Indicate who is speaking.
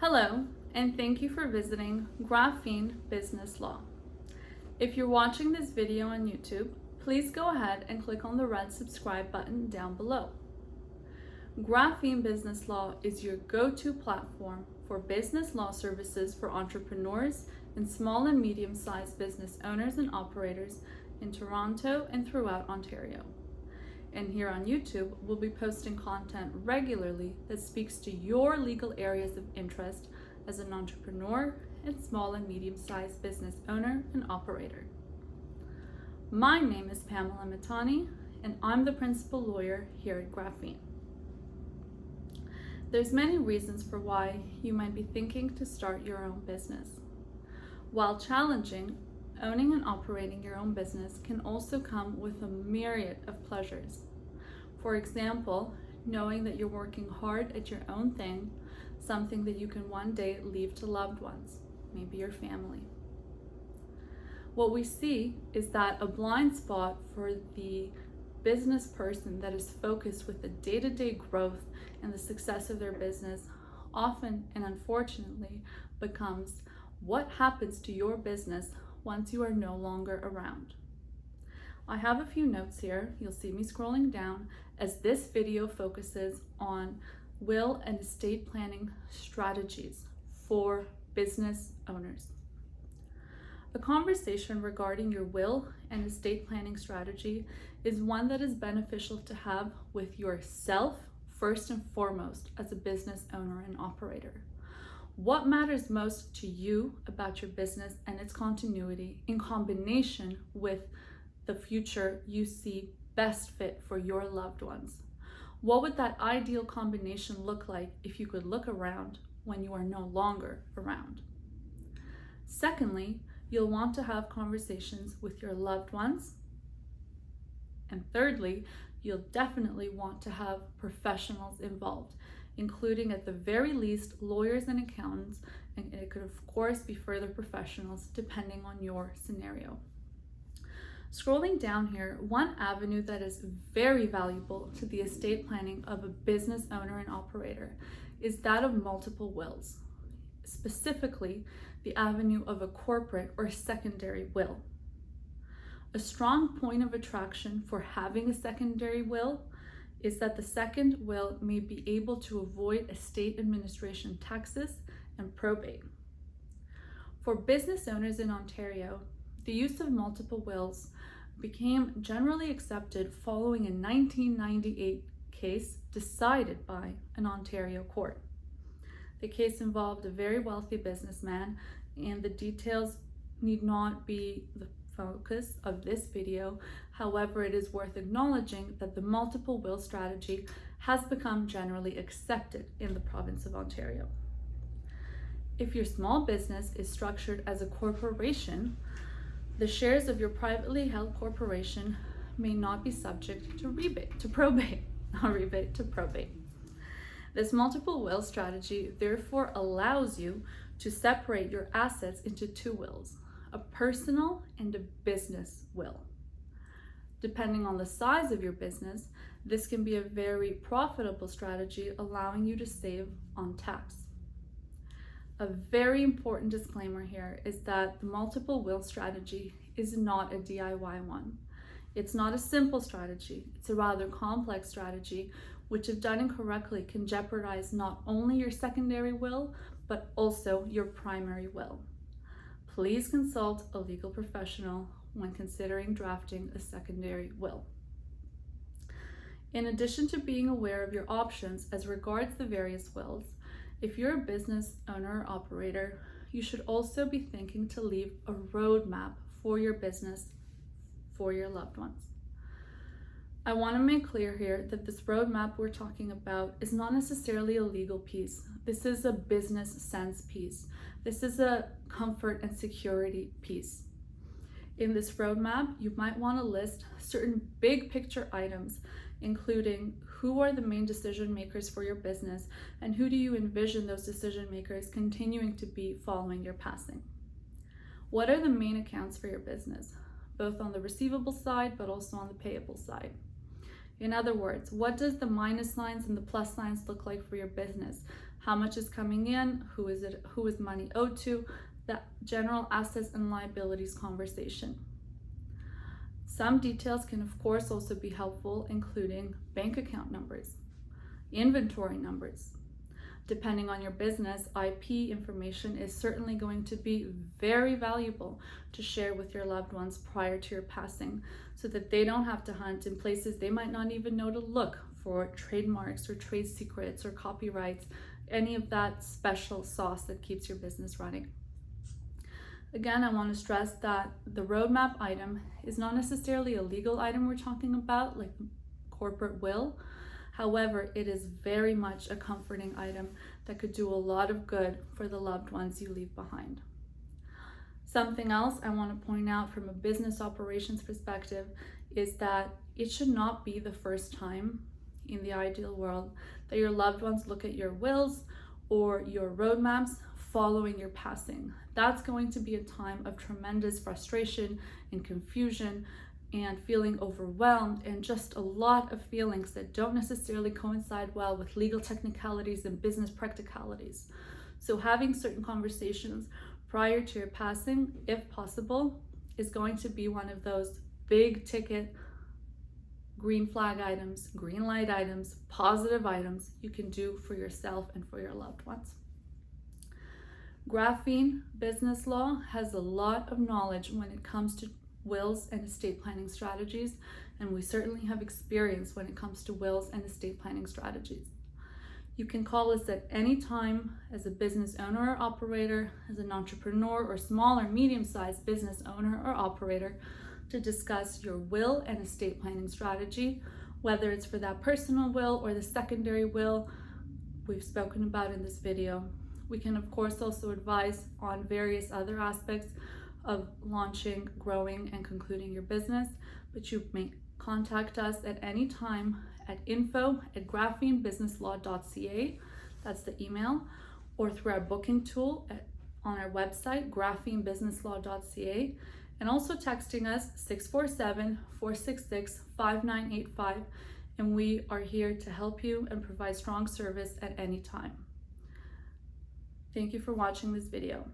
Speaker 1: Hello, and thank you for visiting Graphene Business Law. If you're watching this video on YouTube, please go ahead and click on the red subscribe button down below. Graphene Business Law is your go-to platform for business law services for entrepreneurs and small and medium-sized business owners and operators in Toronto and throughout Ontario. And here on YouTube, we'll be posting content regularly that speaks to your legal areas of interest as an entrepreneur and small and medium-sized business owner and operator. My name is Pamela Mitani, and I'm the principal lawyer here at Graphene. There's many reasons for why you might be thinking to start your own business. While challenging, owning and operating your own business can also come with a myriad of pleasures. For example, knowing that you're working hard at your own thing, something that you can one day leave to loved ones, maybe your family. What we see is that a blind spot for the business person that is focused with the day-to-day growth and the success of their business often and unfortunately becomes what happens to your business once you are no longer around. I have a few notes here. You'll see me scrolling down as this video focuses on will and estate planning strategies for business owners. A conversation regarding your will and estate planning strategy is one that is beneficial to have with yourself first and foremost as a business owner and operator. What matters most to you about your business and its continuity in combination with the future you see best fit for your loved ones? What would that ideal combination look like if you could look around when you are no longer around? Secondly, you'll want to have conversations with your loved ones. And thirdly, you'll definitely want to have professionals involved, including at the very least lawyers and accountants, and it could of course be further professionals depending on your scenario. Scrolling down here, one avenue that is very valuable to the estate planning of a business owner and operator is that of multiple wills, specifically the avenue of a corporate or secondary will. A strong point of attraction for having a secondary will is that the second will may be able to avoid estate administration taxes and probate. For business owners in Ontario, the use of multiple wills became generally accepted following a 1998 case decided by an Ontario court. The case involved a very wealthy businessman, and the details need not be the focus of this video. However, it is worth acknowledging that the multiple will strategy has become generally accepted in the province of Ontario. If your small business is structured as a corporation, the shares of your privately held corporation may not be subject to probate. This multiple will strategy therefore allows you to separate your assets into two wills, a personal and a business will. Depending on the size of your business, this can be a very profitable strategy, allowing you to save on tax. A very important disclaimer here is that the multiple will strategy is not a DIY one. It's not a simple strategy. It's a rather complex strategy, which if done incorrectly can jeopardize not only your secondary will, but also your primary will. Please consult a legal professional when considering drafting a secondary will. In addition to being aware of your options as regards the various wills, if you're a business owner or operator, you should also be thinking to leave a roadmap for your business for your loved ones. I want to make clear here that this roadmap we're talking about is not necessarily a legal piece. This is a business sense piece. This is a comfort and security piece. In this roadmap, you might want to list certain big picture items, including who are the main decision makers for your business and who do you envision those decision makers continuing to be following your passing. What are the main accounts for your business, both on the receivable side but also on the payable side? In other words, what does the minus signs and the plus signs look like for your business? how much is coming in, who is money owed to, that general assets and liabilities conversation. Some details can of course also be helpful, including bank account numbers, inventory numbers. Depending on your business, IP information is certainly going to be very valuable to share with your loved ones prior to your passing, so that they don't have to hunt in places they might not even know to look for trademarks or trade secrets or copyrights, any of that special sauce that keeps your business running. Again, I want to stress that the roadmap item is not necessarily a legal item we're talking about, like corporate will. However, it is very much a comforting item that could do a lot of good for the loved ones you leave behind. Something else I want to point out from a business operations perspective is that it should not be the first time in the ideal world that your loved ones look at your wills or your roadmaps following your passing. That's going to be a time of tremendous frustration and confusion and feeling overwhelmed, and just a lot of feelings that don't necessarily coincide well with legal technicalities and business practicalities. So having certain conversations prior to your passing, if possible, is going to be one of those big ticket green flag items, green light items, positive items you can do for yourself and for your loved ones. Graphene Business Law has a lot of knowledge when it comes to wills and estate planning strategies, and we certainly have experience when it comes to wills and estate planning strategies. You can call us at any time as a business owner or operator, as an entrepreneur or small or medium-sized business owner or operator, to discuss your will and estate planning strategy, whether it's for that personal will or the secondary will we've spoken about in this video. We can of course also advise on various other aspects of launching, growing, and concluding your business, but you may contact us at any time at info@graphenebusinesslaw.ca, that's the email, or through our booking tool on our website, graphenebusinesslaw.ca, and also texting us 647-466-5985, and we are here to help you and provide strong service at any time. Thank you for watching this video.